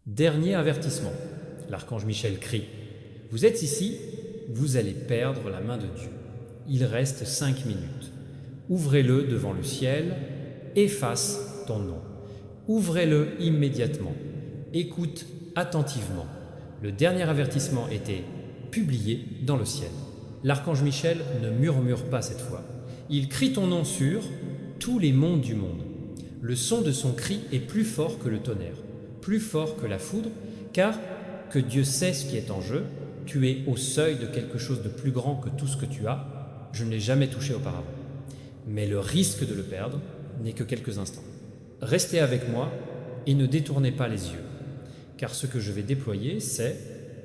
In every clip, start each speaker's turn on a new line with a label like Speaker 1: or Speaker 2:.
Speaker 1: Dernier avertissement. L'archange Michel crie. Vous êtes ici, vous allez perdre la main de Dieu. Il reste 5 minutes. Ouvrez-le devant le ciel, efface ton nom. Ouvrez-le immédiatement. Écoute attentivement. Le dernier avertissement était publié dans le ciel. L'archange Michel ne murmure pas cette fois. Il crie ton nom sur tous les mondes du monde. Le son de son cri est plus fort que le tonnerre, plus fort que la foudre, car que Dieu sait ce qui est en jeu, tu es au seuil de quelque chose de plus grand que tout ce que tu as, je ne l'ai jamais touché auparavant. Mais le risque de le perdre n'est que quelques instants. Restez avec moi et ne détournez pas les yeux, car ce que je vais déployer, c'est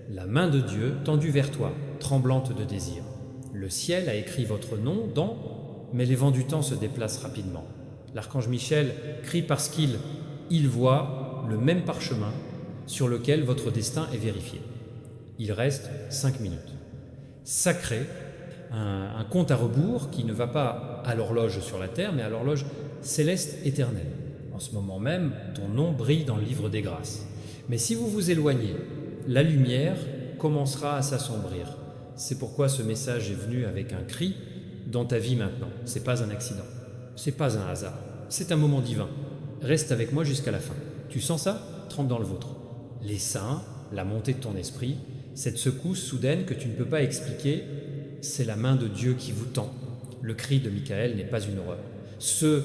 Speaker 1: la main de Dieu tendue vers toi, tremblante de désir. Le ciel a écrit votre nom dans, mais les vents du temps se déplacent rapidement. L'archange Michel crie parce qu'il voit le même parchemin sur lequel votre destin est vérifié. Il reste 5 minutes. Sacré, un compte à rebours qui ne va pas à l'horloge sur la terre, mais à l'horloge céleste éternelle. En ce moment même, ton nom brille dans le livre des grâces. Mais si vous vous éloignez, la lumière commencera à s'assombrir. C'est pourquoi ce message est venu avec un cri dans ta vie maintenant. C'est pas un accident. C'est pas un hasard. C'est un moment divin. Reste avec moi jusqu'à la fin. Tu sens ça? Trempe dans le vôtre. Les saints, la montée de ton esprit, cette secousse soudaine que tu ne peux pas expliquer, c'est la main de Dieu qui vous tend. Le cri de Michael n'est pas une horreur. Ce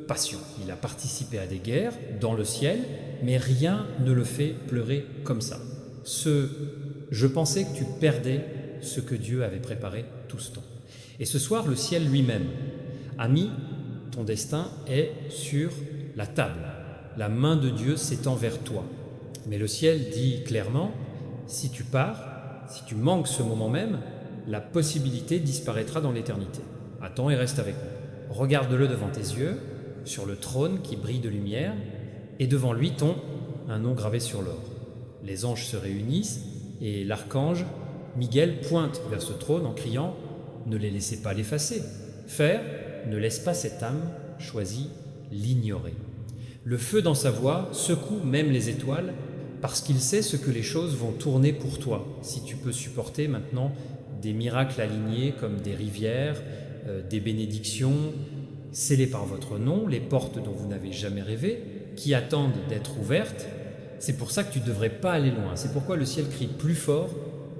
Speaker 1: patient, il a participé à des guerres dans le ciel, mais rien ne le fait pleurer comme ça. Je pensais que tu perdais ce que Dieu avait préparé tout ce temps. Et ce soir, le ciel lui-même a mis ton destin est sur la table. La main de Dieu s'étend vers toi. Mais le ciel dit clairement, si tu pars, si tu manques ce moment même, la possibilité disparaîtra dans l'éternité. Attends et reste avec moi. Regarde-le devant tes yeux, sur le trône qui brille de lumière, et devant lui un nom gravé sur l'or. Les anges se réunissent et l'archange Miguel pointe vers ce trône en criant « Ne les laissez pas l'effacer. Faire, ne laisse pas cette âme choisie l'ignorer. » Le feu dans sa voix secoue même les étoiles parce qu'il sait ce que les choses vont tourner pour toi. Si tu peux supporter maintenant des miracles alignés comme des rivières, des bénédictions scellées par votre nom, les portes dont vous n'avez jamais rêvé, qui attendent d'être ouvertes, c'est pour ça que tu ne devrais pas aller loin. C'est pourquoi le ciel crie plus fort,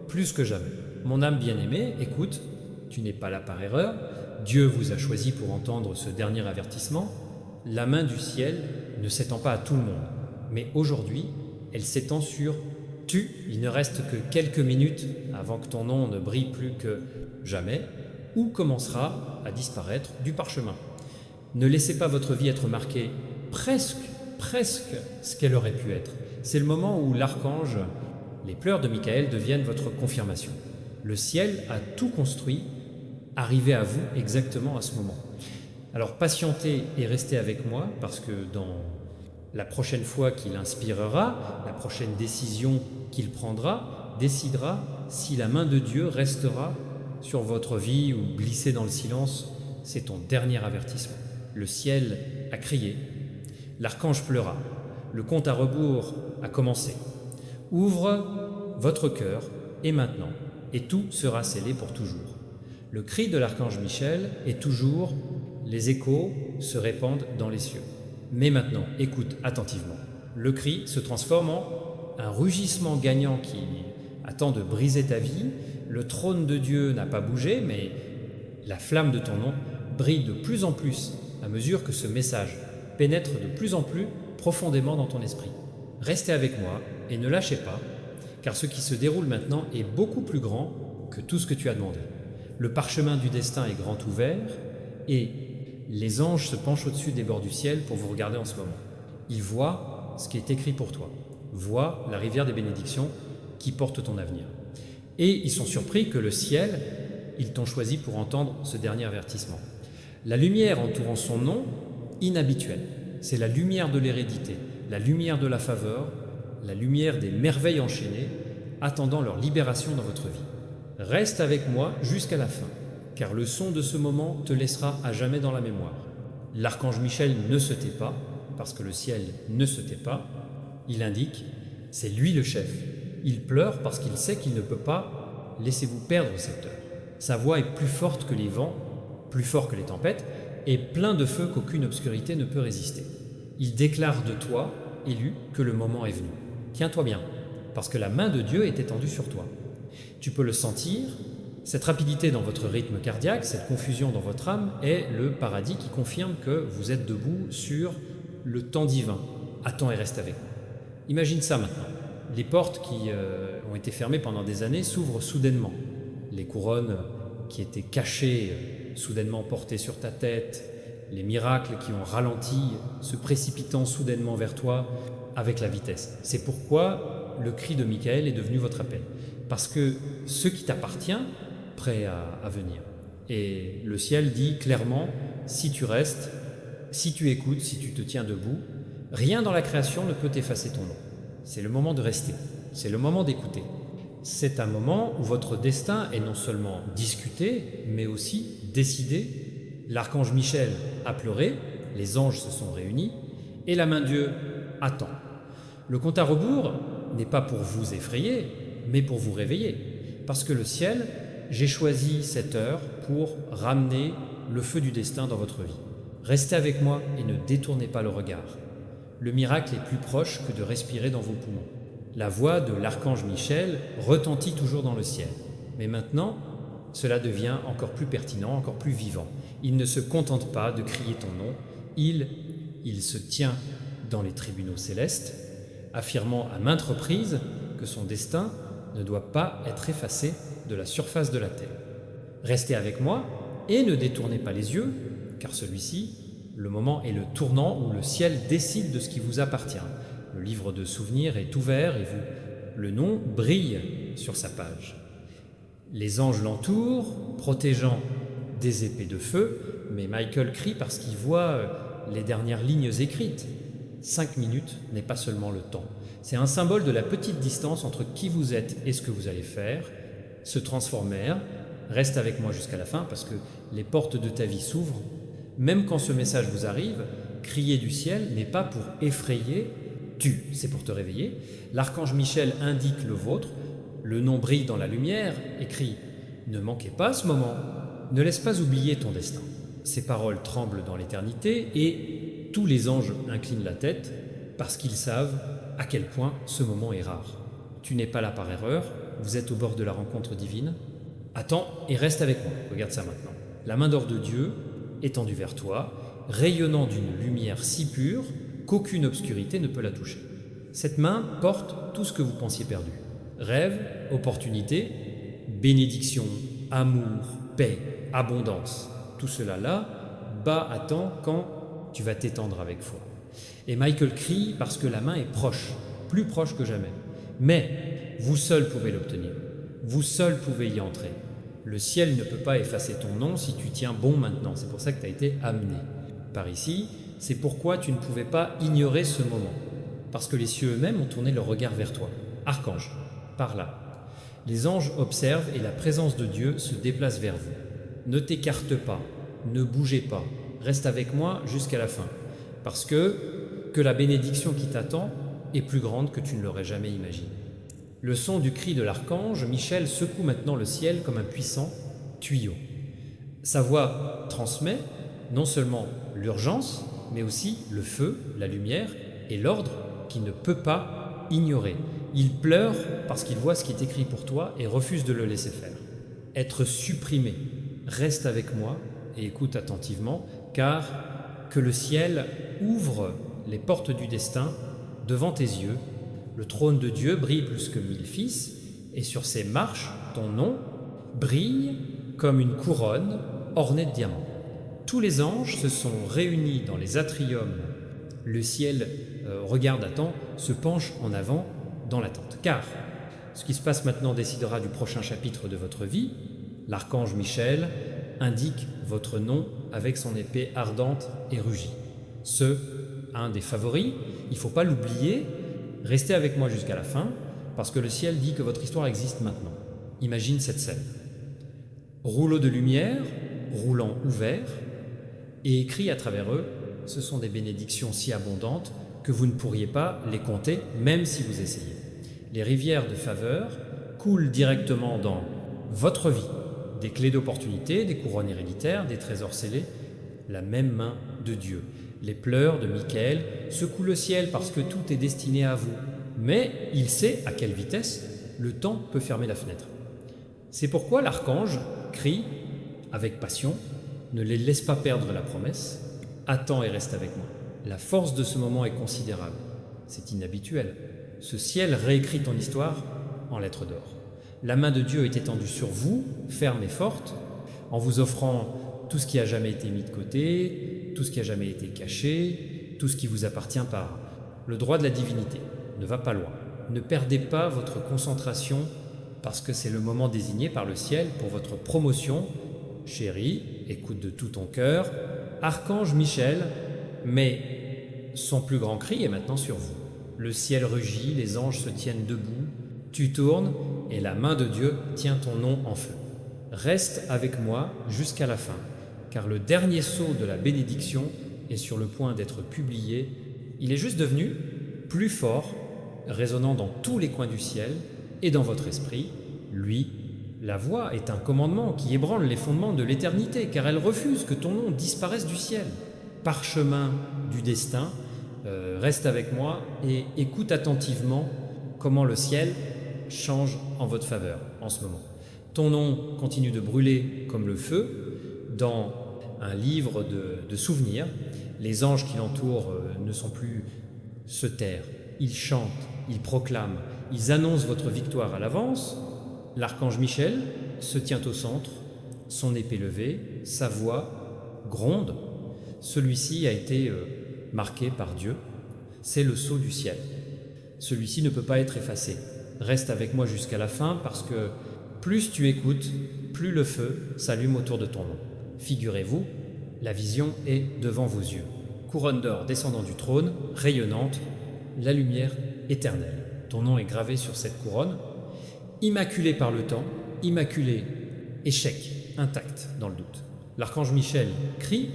Speaker 1: plus que jamais. Mon âme bien-aimée, écoute, tu n'es pas là par erreur. Dieu vous a choisi pour entendre ce dernier avertissement. La main du ciel ne s'étend pas à tout le monde, mais aujourd'hui, elle s'étend sur tu. Il ne reste que quelques minutes avant que ton nom ne brille plus que jamais, ou commencera à disparaître du parchemin. Ne laissez pas votre vie être marquée presque ce qu'elle aurait pu être. C'est le moment où l'archange, les pleurs de Michael deviennent votre confirmation. Le ciel a tout construit, arrivé à vous exactement à ce moment. Alors patientez et restez avec moi, parce que dans la prochaine fois qu'il inspirera, la prochaine décision qu'il prendra, décidera si la main de Dieu restera sur votre vie ou glisser dans le silence. C'est ton dernier avertissement. Le ciel a crié, l'archange pleura, le compte à rebours a commencé. Ouvre votre cœur et maintenant, et tout sera scellé pour toujours. Le cri de l'archange Michel est toujours les échos se répandent dans les cieux. Mais maintenant, écoute attentivement. Le cri se transforme en un rugissement gagnant qui attend de briser ta vie. Le trône de Dieu n'a pas bougé, mais la flamme de ton nom brille de plus en plus à mesure que ce message pénètre de plus en plus profondément dans ton esprit. Restez avec moi et ne lâchez pas, car ce qui se déroule maintenant est beaucoup plus grand que tout ce que tu as demandé. Le parchemin du destin est grand ouvert et les anges se penchent au-dessus des bords du ciel pour vous regarder en ce moment. Ils voient ce qui est écrit pour toi, voient la rivière des bénédictions qui porte ton avenir. Et ils sont surpris que le ciel, ils t'ont choisi pour entendre ce dernier avertissement. La lumière entourant son nom, inhabituelle, c'est la lumière de l'hérédité, la lumière de la faveur, la lumière des merveilles enchaînées, attendant leur libération dans votre vie. Reste avec moi jusqu'à la fin, car le son de ce moment te laissera à jamais dans la mémoire. L'archange Michel ne se tait pas, parce que le ciel ne se tait pas. Il indique C'est lui le chef. Il pleure parce qu'il sait qu'il ne peut pas laisser vous perdre cette heure. Sa voix est plus forte que les vents, plus fort que les tempêtes, et plein de feu qu'aucune obscurité ne peut résister. Il déclare de toi, élu, que le moment est venu. Tiens-toi bien, parce que la main de Dieu est étendue sur toi. Tu peux le sentir, cette rapidité dans votre rythme cardiaque, cette confusion dans votre âme est le paradis qui confirme que vous êtes debout sur le temps divin. Attends et reste avec moi. Imagine ça maintenant. Les portes qui ont été fermées pendant des années s'ouvrent soudainement. Les couronnes qui étaient cachées, soudainement portées sur ta tête, les miracles qui ont ralenti, se précipitant soudainement vers toi avec la vitesse. C'est pourquoi le cri de Michael est devenu votre appel. Parce que ce qui t'appartient, prêt à venir. Et le ciel dit clairement, si tu restes, si tu écoutes, si tu te tiens debout, rien dans la création ne peut effacer ton nom. C'est le moment de rester, c'est le moment d'écouter. C'est un moment où votre destin est non seulement discuté, mais aussi décidé. L'archange Michel a pleuré, les anges se sont réunis, et la main de Dieu attend. Le compte à rebours n'est pas pour vous effrayer, mais pour vous réveiller. Parce que le ciel, j'ai choisi cette heure pour ramener le feu du destin dans votre vie. Restez avec moi et ne détournez pas le regard. Le miracle est plus proche que de respirer dans vos poumons. La voix de l'archange Michel retentit toujours dans le ciel. Mais maintenant, cela devient encore plus pertinent, encore plus vivant. Il ne se contente pas de crier ton nom, il se tient dans les tribunaux célestes, affirmant à maintes reprises que son destin ne doit pas être effacé de la surface de la terre. Restez avec moi et ne détournez pas les yeux, car celui-ci, le moment est le tournant où le ciel décide de ce qui vous appartient. Le livre de souvenirs est ouvert et le nom brille sur sa page. Les anges l'entourent, protégeant des épées de feu, mais Michael crie parce qu'il voit les dernières lignes écrites. 5 minutes n'est pas seulement le temps. C'est un symbole de la petite distance entre qui vous êtes et ce que vous allez faire. Se transformèrent, reste avec moi jusqu'à la fin parce que les portes de ta vie s'ouvrent. Même quand ce message vous arrive, crier du ciel n'est pas pour effrayer, c'est pour te réveiller. L'archange Michel indique le vôtre, le nom brille dans la lumière et crie « Ne manquez pas ce moment, ne laisse pas oublier ton destin ». Ces paroles tremblent dans l'éternité et tous les anges inclinent la tête parce qu'ils savent à quel point ce moment est rare. Tu n'es pas là par erreur, vous êtes au bord de la rencontre divine. Attends et reste avec moi, regarde ça maintenant. La main d'or de Dieu étendue vers toi, rayonnant d'une lumière si pure qu'aucune obscurité ne peut la toucher. Cette main porte tout ce que vous pensiez perdu. Rêve, opportunité, bénédiction, amour, paix, abondance. Tout cela là, bas à temps quand tu vas t'étendre avec foi. Et Michael crie parce que la main est proche, plus proche que jamais. Mais vous seul pouvez l'obtenir. Vous seul pouvez y entrer. Le ciel ne peut pas effacer ton nom si tu tiens bon maintenant. C'est pour ça que tu as été amené par ici. C'est pourquoi tu ne pouvais pas ignorer ce moment. Parce que les cieux eux-mêmes ont tourné leur regard vers toi. Archange, par là. Les anges observent et la présence de Dieu se déplace vers vous. Ne t'écarte pas, ne bougez pas. Reste avec moi jusqu'à la fin. Parce que la bénédiction qui t'attend est plus grande que tu ne l'aurais jamais imaginé. Le son du cri de l'archange, Michel secoue maintenant le ciel comme un puissant tuyau. Sa voix transmet non seulement l'urgence, mais aussi le feu, la lumière et l'ordre qu'il ne peut pas ignorer. Il pleure parce qu'il voit ce qui est écrit pour toi et refuse de le laisser faire. Être supprimé, reste avec moi et écoute attentivement, car que le ciel ouvre les portes du destin devant tes yeux. Le trône de Dieu brille plus que 1000 fils, et sur ses marches, ton nom brille comme une couronne ornée de diamants. Tous les anges se sont réunis dans les atriums. Le ciel regarde à temps, se penche en avant dans l'attente. Car ce qui se passe maintenant décidera du prochain chapitre de votre vie. L'archange Michel indique votre nom avec son épée ardente et rugie. Un des favoris, il ne faut pas l'oublier. Restez avec moi jusqu'à la fin, parce que le ciel dit que votre histoire existe maintenant. Imagine cette scène. Rouleau de lumière, roulant ouvert, et écrit à travers eux, ce sont des bénédictions si abondantes que vous ne pourriez pas les compter même si vous essayez. Les rivières de faveur coulent directement dans votre vie. Des clés d'opportunité, des couronnes héréditaires, des trésors scellés, la même main de Dieu. Les pleurs de Michael secouent le ciel parce que tout est destiné à vous. Mais il sait à quelle vitesse le temps peut fermer la fenêtre. C'est pourquoi l'archange crie avec passion, ne les laisse pas perdre la promesse, attends et reste avec moi. La force de ce moment est considérable, c'est inhabituel. Ce ciel réécrit ton histoire en lettres d'or. La main de Dieu est étendue sur vous, ferme et forte, en vous offrant tout ce qui a jamais été mis de côté, tout ce qui a jamais été caché, tout ce qui vous appartient par le droit de la divinité. Ne va pas loin. Ne perdez pas votre concentration parce que c'est le moment désigné par le ciel pour votre promotion. Chérie, écoute de tout ton cœur. Archange Michel, mais son plus grand cri est maintenant sur vous. Le ciel rugit, les anges se tiennent debout. Tu tournes et la main de Dieu tient ton nom en feu. Reste avec moi jusqu'à la fin, car le dernier sceau de la bénédiction est sur le point d'être publié. Il est juste devenu plus fort, résonnant dans tous les coins du ciel et dans votre esprit. Lui, la voix est un commandement qui ébranle les fondements de l'éternité, car elle refuse que ton nom disparaisse du ciel. Parchemin du destin, reste avec moi et écoute attentivement comment le ciel change en votre faveur en ce moment. Ton nom continue de brûler comme le feu dans un livre de souvenirs. Les anges qui l'entourent ne sont plus se taire. Ils chantent, ils proclament, ils annoncent votre victoire à l'avance. L'archange Michel se tient au centre, son épée levée, sa voix gronde. Celui-ci a été marqué par Dieu. C'est le sceau du ciel. Celui-ci ne peut pas être effacé. Reste avec moi jusqu'à la fin parce que plus tu écoutes, plus le feu s'allume autour de ton nom. Figurez-vous, la vision est devant vos yeux. Couronne d'or descendant du trône, rayonnante, la lumière éternelle. Ton nom est gravé sur cette couronne, immaculé par le temps, immaculé, échec, intact dans le doute. L'archange Michel crie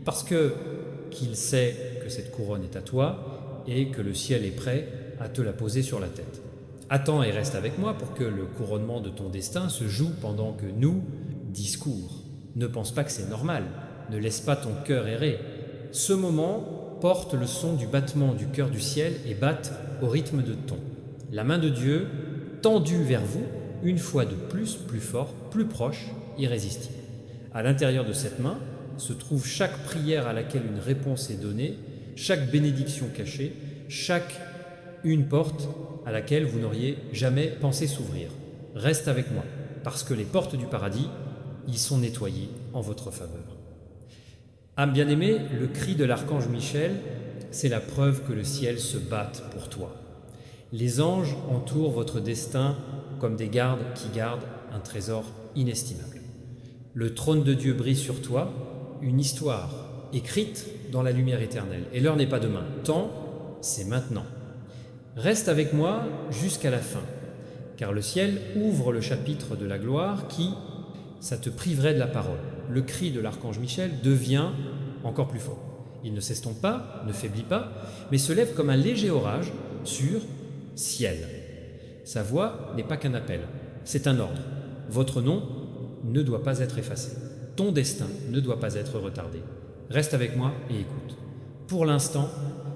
Speaker 1: parce qu'il sait que cette couronne est à toi et que le ciel est prêt à te la poser sur la tête. Attends et reste avec moi pour que le couronnement de ton destin se joue pendant que nous discours. Ne pense pas que c'est normal, ne laisse pas ton cœur errer. Ce moment porte le son du battement du cœur du ciel et batte au rythme de ton. La main de Dieu, tendue vers vous, une fois de plus, plus fort, plus proche, irrésistible. À l'intérieur de cette main se trouve chaque prière à laquelle une réponse est donnée, chaque bénédiction cachée, chaque une porte à laquelle vous n'auriez jamais pensé s'ouvrir. Reste avec moi, parce que les portes du paradis, ils sont nettoyées en votre faveur. Âme bien-aimée, le cri de l'archange Michel, c'est la preuve que le ciel se batte pour toi. Les anges entourent votre destin comme des gardes qui gardent un trésor inestimable. Le trône de Dieu brille sur toi, une histoire écrite dans la lumière éternelle. Et l'heure n'est pas demain, temps, c'est maintenant. Reste avec moi jusqu'à la fin, car le ciel ouvre le chapitre de la gloire qui, ça te priverait de la parole. Le cri de l'archange Michel devient encore plus fort. Il ne s'estompe pas, ne faiblit pas, mais se lève comme un léger orage sur ciel. Sa voix n'est pas qu'un appel, c'est un ordre. Votre nom ne doit pas être effacé. Ton destin ne doit pas être retardé. Reste avec moi et écoute. Pour l'instant,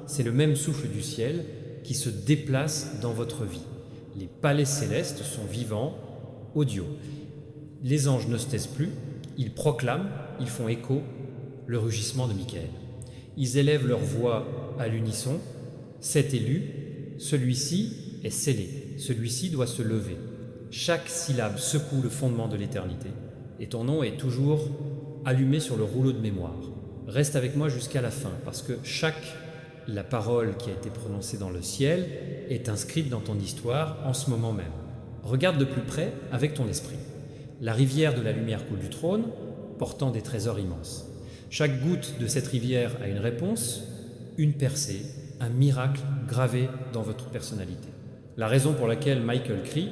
Speaker 1: c'est le même souffle du ciel qui se déplace dans votre vie. Les palais célestes sont vivants, audio. Les anges ne se taisent plus, ils proclament, ils font écho le rugissement de Michael. Ils élèvent leur voix à l'unisson. C'est élu, celui-ci est scellé, celui-ci doit se lever. Chaque syllabe secoue le fondement de l'éternité, et ton nom est toujours allumé sur le rouleau de mémoire. Reste avec moi jusqu'à la fin, parce que la parole qui a été prononcée dans le ciel est inscrite dans ton histoire en ce moment même. Regarde de plus près avec ton esprit. La rivière de la lumière coule du trône, portant des trésors immenses. Chaque goutte de cette rivière a une réponse, une percée, un miracle gravé dans votre personnalité. La raison pour laquelle Michael crie,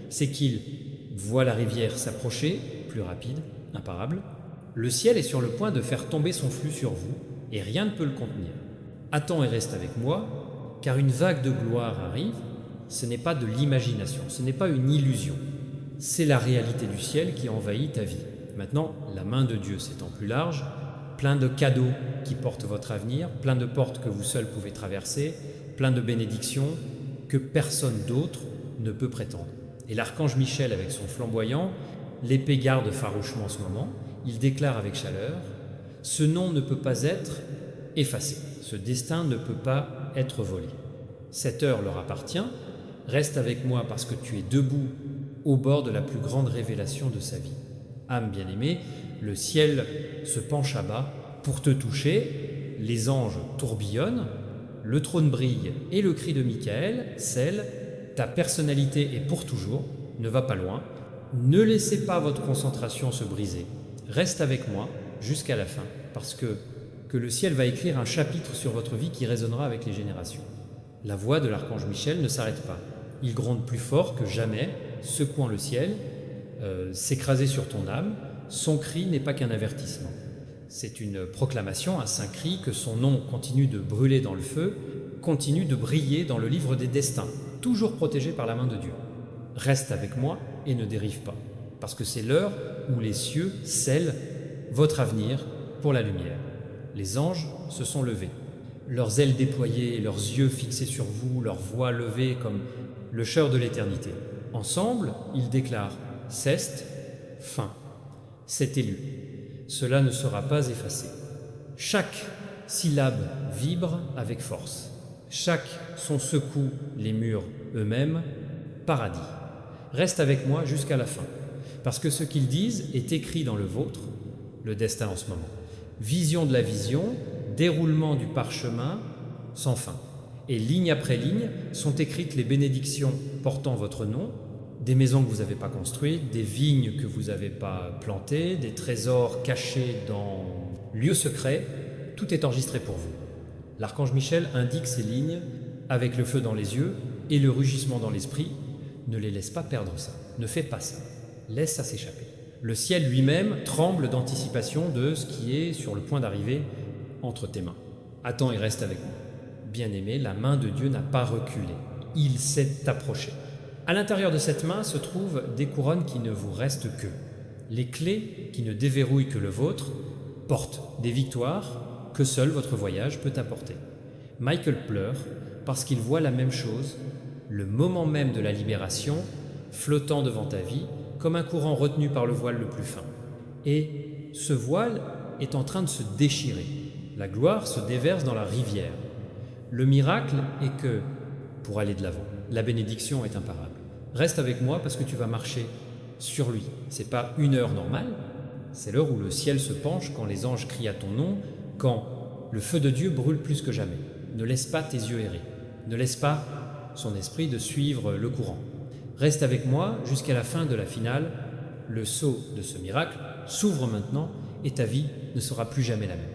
Speaker 1: c'est qu'il voit la rivière s'approcher, plus rapide, imparable. Le ciel est sur le point de faire tomber son flux sur vous, et rien ne peut le contenir. Attends et reste avec moi, car une vague de gloire arrive, ce n'est pas de l'imagination, ce n'est pas une illusion, c'est la réalité du ciel qui envahit ta vie. Maintenant, la main de Dieu s'étend plus large, plein de cadeaux qui portent votre avenir, plein de portes que vous seuls pouvez traverser, plein de bénédictions que personne d'autre ne peut prétendre. Et l'archange Michel, avec son flamboyant, l'épée garde farouchement en ce moment, il déclare avec chaleur, « Ce nom ne peut pas être effacé, ce destin ne peut pas être volé. Cette heure leur appartient, reste avec moi parce que tu es debout au bord de la plus grande révélation de sa vie. Âme bien-aimée, le ciel se penche à bas pour te toucher, les anges tourbillonnent, le trône brille et le cri de Michael scelle, ta personnalité est pour toujours, ne va pas loin, ne laissez pas votre concentration se briser, reste avec moi jusqu'à la fin, parce que le ciel va écrire un chapitre sur votre vie qui résonnera avec les générations. La voix de l'archange Michel ne s'arrête pas, il gronde plus fort que jamais, secouant le ciel, s'écraser sur ton âme, son cri n'est pas qu'un avertissement. C'est une proclamation, un saint cri, que son nom continue de brûler dans le feu, continue de briller dans le livre des destins, toujours protégé par la main de Dieu. Reste avec moi et ne dérive pas, parce que c'est l'heure où les cieux scellent votre avenir pour la lumière. Les anges se sont levés, leurs ailes déployées, leurs yeux fixés sur vous, leurs voix levées comme le chœur de l'éternité. Ensemble, ils déclarent « Ceste, fin, c'est élu, cela ne sera pas effacé. » Chaque syllabe vibre avec force. Chaque son secoue les murs eux-mêmes. Paradis. Reste avec moi jusqu'à la fin, parce que ce qu'ils disent est écrit dans le vôtre, le destin en ce moment. Vision de la vision, déroulement du parchemin sans fin. Et ligne après ligne sont écrites les bénédictions portant votre nom, des maisons que vous n'avez pas construites, des vignes que vous n'avez pas plantées, des trésors cachés dans lieux secrets, tout est enregistré pour vous. L'archange Michel indique ces lignes avec le feu dans les yeux et le rugissement dans l'esprit. Ne les laisse pas perdre ça, ne fais pas ça, laisse ça s'échapper. Le ciel lui-même tremble d'anticipation de ce qui est sur le point d'arriver entre tes mains. Attends et reste avec moi. Bien-aimé, la main de Dieu n'a pas reculé, il s'est approché. À l'intérieur de cette main se trouvent des couronnes qui ne vous restent que. Les clés qui ne déverrouillent que le vôtre portent des victoires que seul votre voyage peut apporter. Michael pleure parce qu'il voit la même chose, le moment même de la libération, flottant devant ta vie, comme un courant retenu par le voile le plus fin. Et ce voile est en train de se déchirer. La gloire se déverse dans la rivière. Le miracle est que, pour aller de l'avant, la bénédiction est imparable. Reste avec moi parce que tu vas marcher sur lui. C'est pas une heure normale, c'est l'heure où le ciel se penche, quand les anges crient à ton nom, quand le feu de Dieu brûle plus que jamais. Ne laisse pas tes yeux errer. Ne laisse pas son esprit de suivre le courant. Reste avec moi jusqu'à la fin de la finale. Le sceau de ce miracle s'ouvre maintenant et ta vie ne sera plus jamais la même.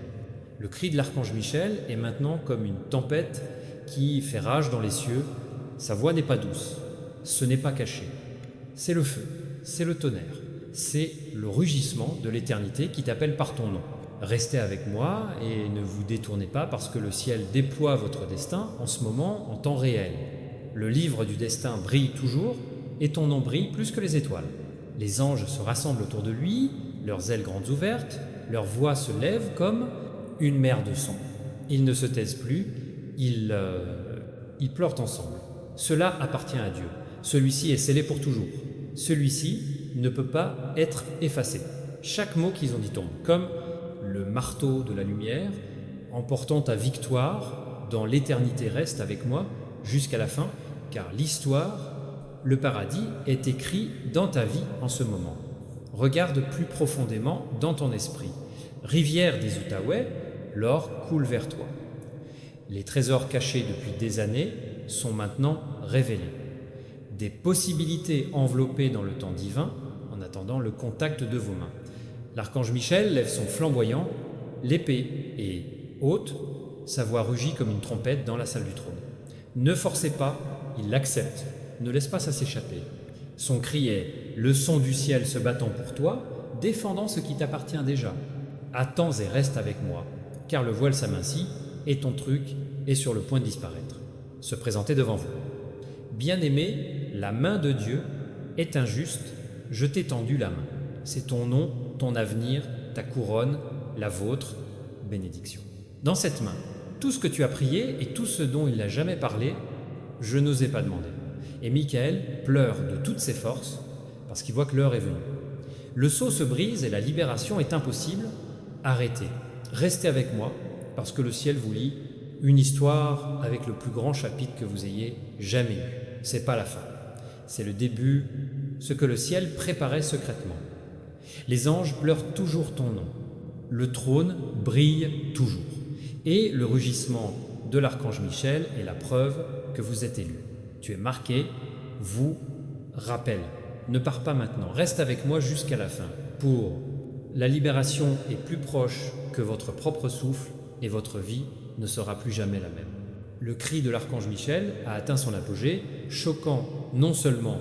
Speaker 1: Le cri de l'archange Michel est maintenant comme une tempête qui fait rage dans les cieux. Sa voix n'est pas douce, ce n'est pas caché. C'est le feu, c'est le tonnerre, c'est le rugissement de l'éternité qui t'appelle par ton nom. Restez avec moi et ne vous détournez pas parce que le ciel déploie votre destin en ce moment en temps réel. Le livre du destin brille toujours et ton nom brille plus que les étoiles. Les anges se rassemblent autour de lui, leurs ailes grandes ouvertes, leurs voix se lèvent comme une mer de sang. Ils ne se taisent plus, ils pleurent ensemble. Cela appartient à Dieu. Celui-ci est scellé pour toujours. Celui-ci ne peut pas être effacé. Chaque mot qu'ils ont dit tombe, comme le marteau de la lumière, emportant ta victoire dans l'éternité. Reste avec moi jusqu'à la fin, car l'histoire, le paradis, est écrit dans ta vie en ce moment. Regarde plus profondément dans ton esprit. Rivière des Outaouais, l'or coule vers toi. Les trésors cachés depuis des années sont maintenant révélés. Des possibilités enveloppées dans le temps divin en attendant le contact de vos mains. L'archange Michel lève son flamboyant, l'épée est haute, sa voix rugit comme une trompette dans la salle du trône. Ne forcez pas, il l'accepte, ne laisse pas ça s'échapper. Son cri est « le son du ciel se battant pour toi, défendant ce qui t'appartient déjà. Attends et reste avec moi, car le voile s'amincit et ton truc est sur le point de disparaître. se présenter devant vous. Bien-aimé, la main de Dieu est injuste, je t'ai tendu la main. C'est ton nom, ton avenir, ta couronne, la vôtre, bénédiction. Dans cette main, tout ce que tu as prié et tout ce dont il n'a jamais parlé, je n'osais pas demander. Et Michael pleure de toutes ses forces parce qu'il voit que l'heure est venue. Le sceau se brise et la libération est impossible. Arrêtez, restez avec moi parce que le ciel vous lit une histoire avec le plus grand chapitre que vous ayez jamais eu. C'est pas la fin, c'est le début, ce que le ciel préparait secrètement. Les anges pleurent toujours ton nom. Le trône brille toujours. Et le rugissement de l'archange Michel est la preuve que vous êtes élu. Tu es marqué, vous rappelle. Ne pars pas maintenant, reste avec moi jusqu'à la fin. Pour la libération est plus proche que votre propre souffle et votre vie ne sera plus jamais la même. Le cri de l'archange Michel a atteint son apogée, choquant non seulement